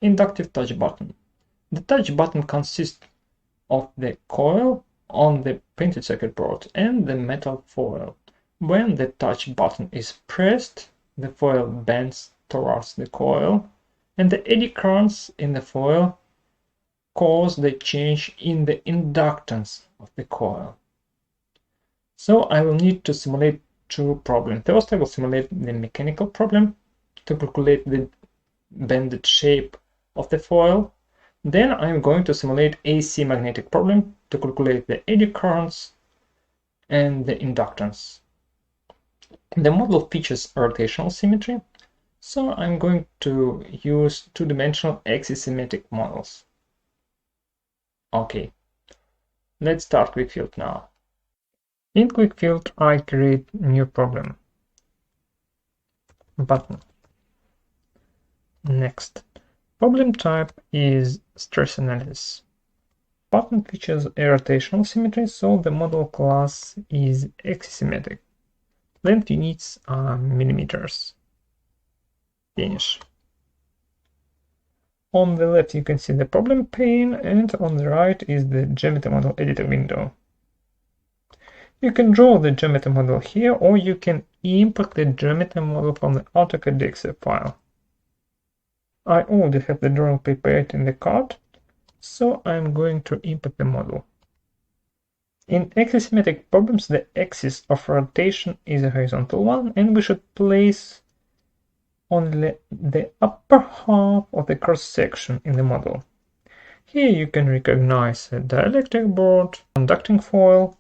Inductive touch button. The touch button consists of the coil on the printed circuit board and the metal foil. When the touch button is pressed, the foil bends towards the coil, and the eddy currents in the foil cause the change in the inductance of the coil. So I will need to simulate two problems. First, I will simulate the mechanical problem to calculate the bended shape of the foil. Then I'm going to simulate AC magnetic problem to calculate the eddy currents and the inductance. The model features rotational symmetry, so I'm going to use two-dimensional axisymmetric models. Okay, let's start QuickField now. In QuickField, I create new problem. Button. Next. Problem type is stress analysis. Button features a rotational symmetry, so the model class is axisymmetric. Length units are millimeters. Finish. On the left you can see the problem pane, and on the right is the geometry model editor window. You can draw the geometry model here, or you can import the geometry model from the AutoCAD.exe file. I already have the drawing prepared in the card, so I'm going to import the model. In axisymmetric problems, the axis of rotation is a horizontal one, and we should place only the upper half of the cross-section in the model. Here you can recognize a dielectric board, conducting foil.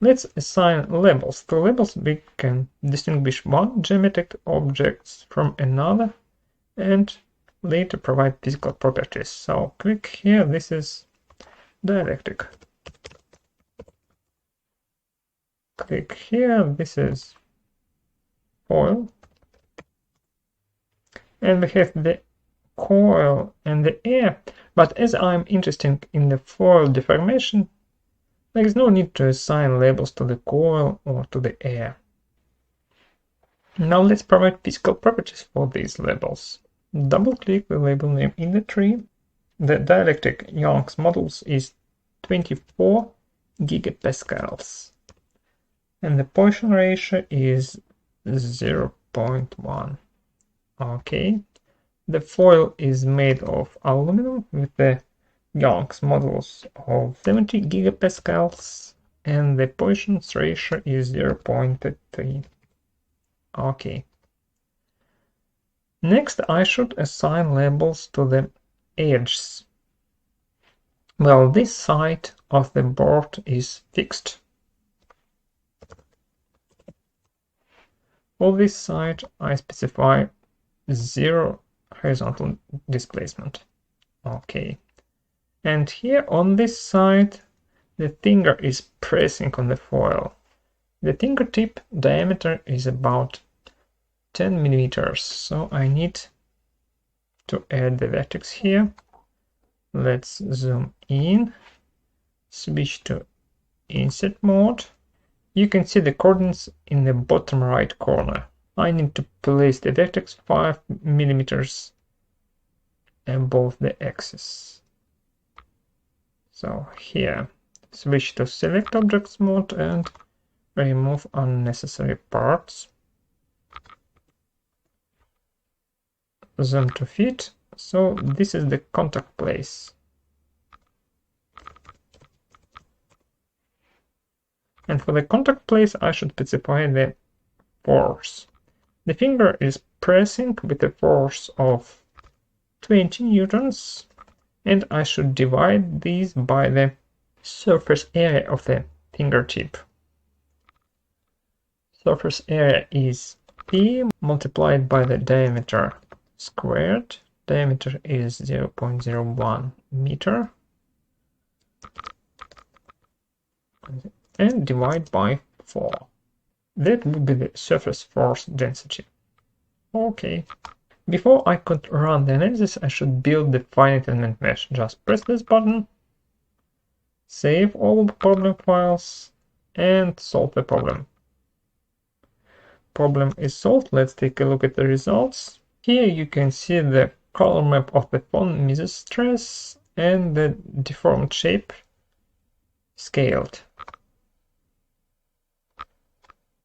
Let's assign labels. Through labels we can distinguish one geometric object from another and later provide physical properties. So click here, this is dielectric. Click here, this is foil. And we have the coil and the air, but as I'm interested in the foil deformation, there is no need to assign labels to the coil or to the air. Now let's provide physical properties for these labels. Double-click the label name in the tree. The dielectric Young's modulus is 24 gigapascals, and the Poisson ratio is 0.1. Okay, the foil is made of aluminum with the Young's modulus of 70 gigapascals, and the Poisson's ratio is 0.3. Okay. Next, I should assign labels to the edges. Well, this side of the board is fixed. For this side, I specify 0 horizontal displacement. Okay. And here on this side, the finger is pressing on the foil. The fingertip diameter is about 10 millimeters, so I need to add the vertex here. Let's zoom in, switch to insert mode. You can see the coordinates in the bottom right corner. I need to place the vertex 5 millimeters above the axis. So here, switch to select objects mode and remove unnecessary parts. Zoom to fit. So this is the contact place. And for the contact place, I should specify the force. The finger is pressing with a force of 20 newtons, and I should divide these by the surface area of the fingertip. Surface area is P multiplied by the diameter squared. Diameter is 0.01 meter. And divide by 4. That would be the surface force density. Okay. Before I could run the analysis, I should build the finite element mesh. Just press this button, save all the problem files, and solve the problem. Problem is solved. Let's take a look at the results. Here you can see the color map of the phone mesostress, and the deformed shape scaled.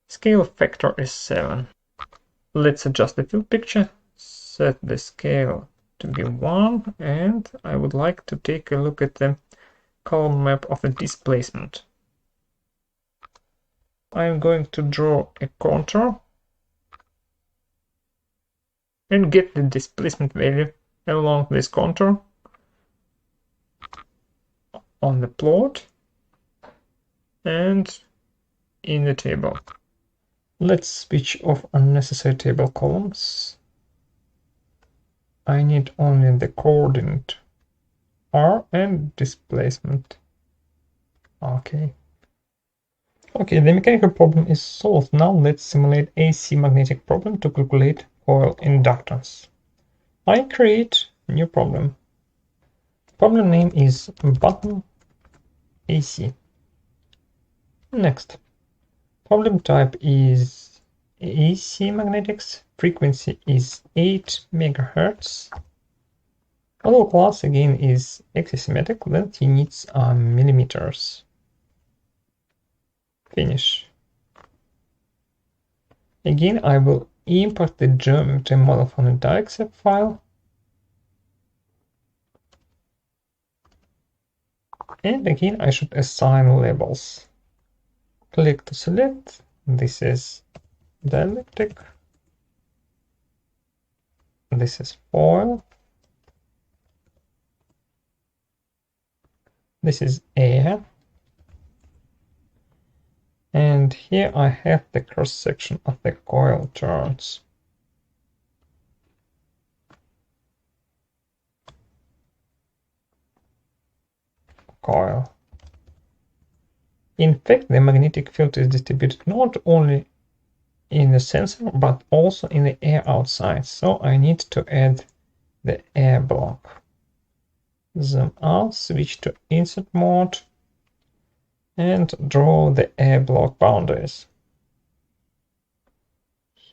Scale factor is 7. Let's adjust the field picture, set the scale to be 1, and I would like to take a look at the color map of the displacement. I'm going to draw a contour and get the displacement value along this contour on the plot and in the table. Let's switch off unnecessary table columns. I need only the coordinate R and displacement. Okay, the mechanical problem is solved. Now let's simulate AC magnetic problem to calculate coil inductance. I create a new problem. Problem name is button AC. Next, problem type is AC magnetics. Frequency is 8 MHz. Model class again is axisymmetric. Length units are millimeters. Finish. Again, I will import the geometry model from the DirectSep file. And again, I should assign labels. Click to select. This is dielectric. This is foil. This is air. And here I have the cross section of the coil turns. Coil. In fact, the magnetic field is distributed not only in the sensor but also in the air outside, so I need to add the air block. Zoom out, switch to insert mode, and draw the air block boundaries.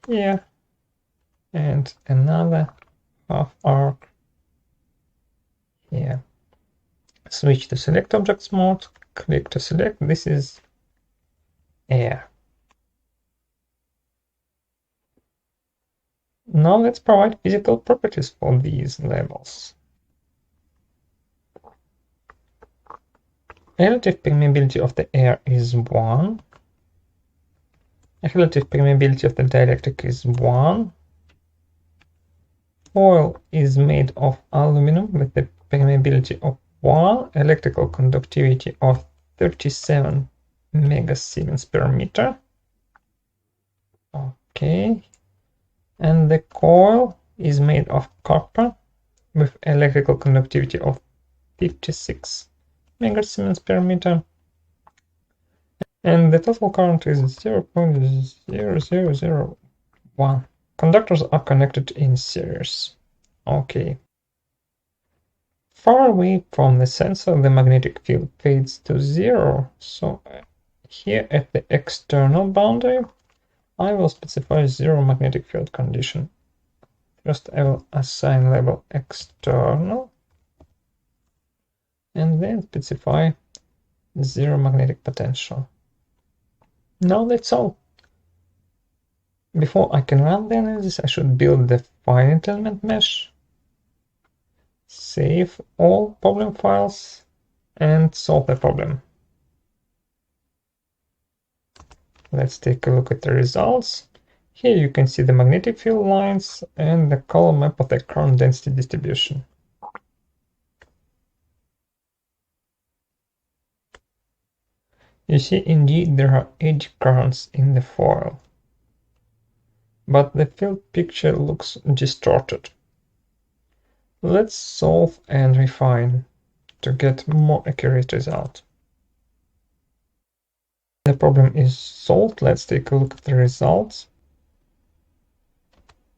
Here, and another half arc here. Switch to select objects mode, click to select. This is air. Now let's provide physical properties for these labels. Relative permeability of the air is 1. Relative permeability of the dielectric is 1. Foil is made of aluminum with the permeability of 1, electrical conductivity of 37 megasiemens per meter. Okay. And the coil is made of copper with electrical conductivity of 56 megasiemens per meter. And the total current is 0.0001. Conductors are connected in series. Okay. Far away from the sensor, the magnetic field fades to 0. So here at the external boundary, I will specify 0 magnetic field condition. First, I will assign label external, and then specify 0 magnetic potential. Now that's all. Before I can run the analysis, I should build the finite element mesh, save all problem files, and solve the problem. Let's take a look at the results. Here you can see the magnetic field lines and the color map of the current density distribution. You see, indeed, there are eddy currents in the foil, but the field picture looks distorted. Let's solve and refine to get more accurate result. The problem is solved. Let's take a look at the results.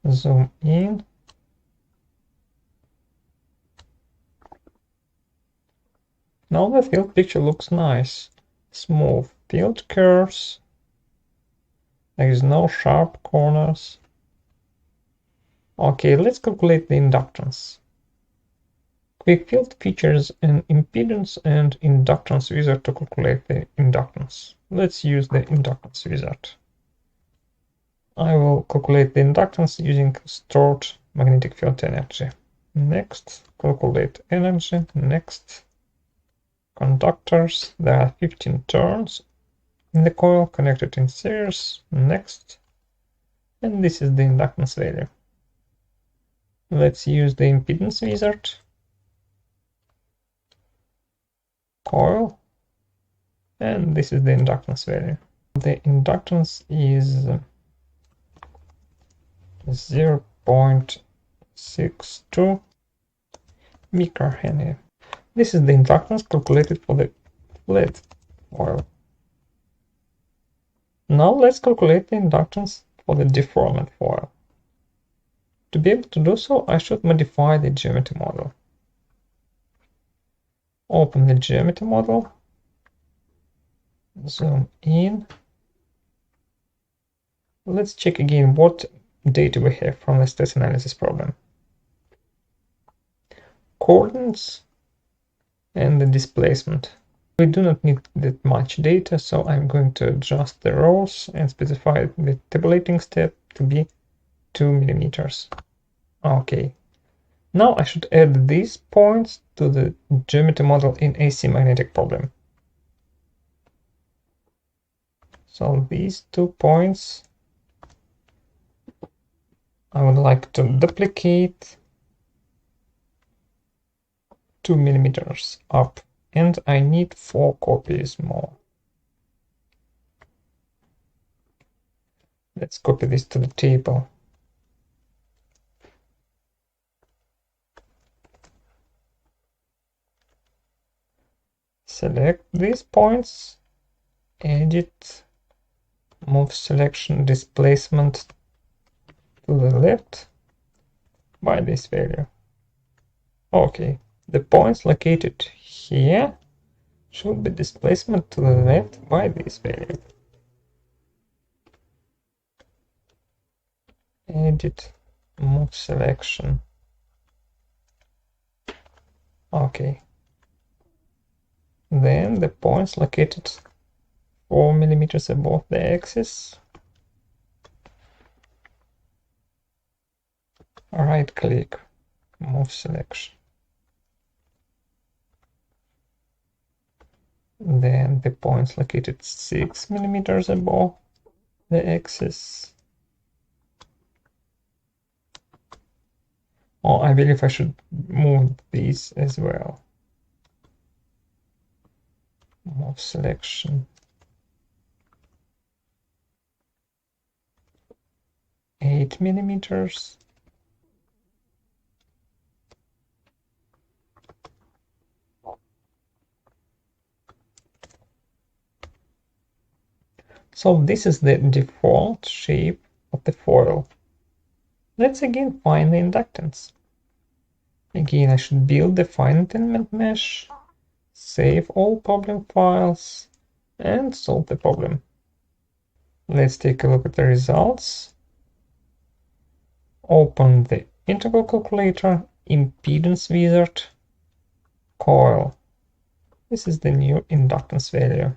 Zoom in. Now the field picture looks nice. Smooth field curves. There is no sharp corners. Okay, let's calculate the inductance. QuickField features an impedance and inductance wizard to calculate the inductance. Let's use the inductance wizard. I will calculate the inductance using stored magnetic field energy. Next, calculate energy. Next, conductors. There are 15 turns in the coil connected in series. Next, and this is the inductance value. Let's use the impedance wizard. Coil, and this is the inductance value. The inductance is 0.62 microhenry. This is the inductance calculated for the flat coil. Now let's calculate the inductance for the deformed foil. To be able to do so, I should modify the geometry model. Open the geometry model, zoom in. Let's check again what data we have from the stress analysis problem. Coordinates and the displacement. We do not need that much data, so I'm going to adjust the rows and specify the tabulating step to be 2 millimeters. Okay. Now I should add these points to the geometry model in AC magnetic problem. So these 2 points I would like to duplicate 2 millimeters up, and I need 4 copies more. Let's copy this to the table. Select these points, edit, move selection displacement to the left by this value. Okay, the points located here should be displacement to the left by this value. Edit, move selection. Okay. Then the points located 4 millimeters above the axis. Right click, move selection. Then the points located 6 millimeters above the axis. Oh, I believe I should move these as well. Move selection. 8 millimeters. So this is the default shape of the foil. Let's again find the inductance. Again, I should build the fine-entangled mesh, save all problem files, and solve the problem. Let's take a look at the results. Open the integral calculator, impedance wizard, coil. This is the new inductance value.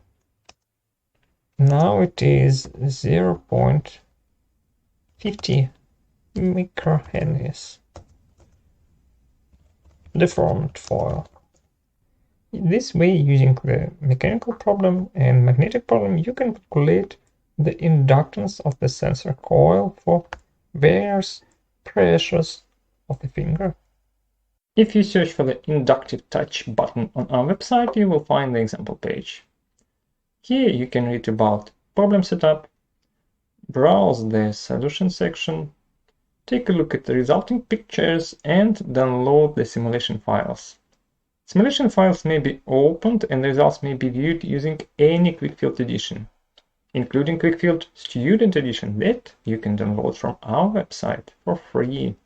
Now it is 0.50 microhenries. Deformed foil. In this way, using the mechanical problem and magnetic problem, you can calculate the inductance of the sensor coil for various pressures of the finger. If you search for the inductive touch button on our website, you will find the example page. Here you can read about problem setup, browse the solution section, take a look at the resulting pictures, and download the simulation files. Simulation files may be opened and the results may be viewed using any QuickField edition, including QuickField Student Edition that you can download from our website for free.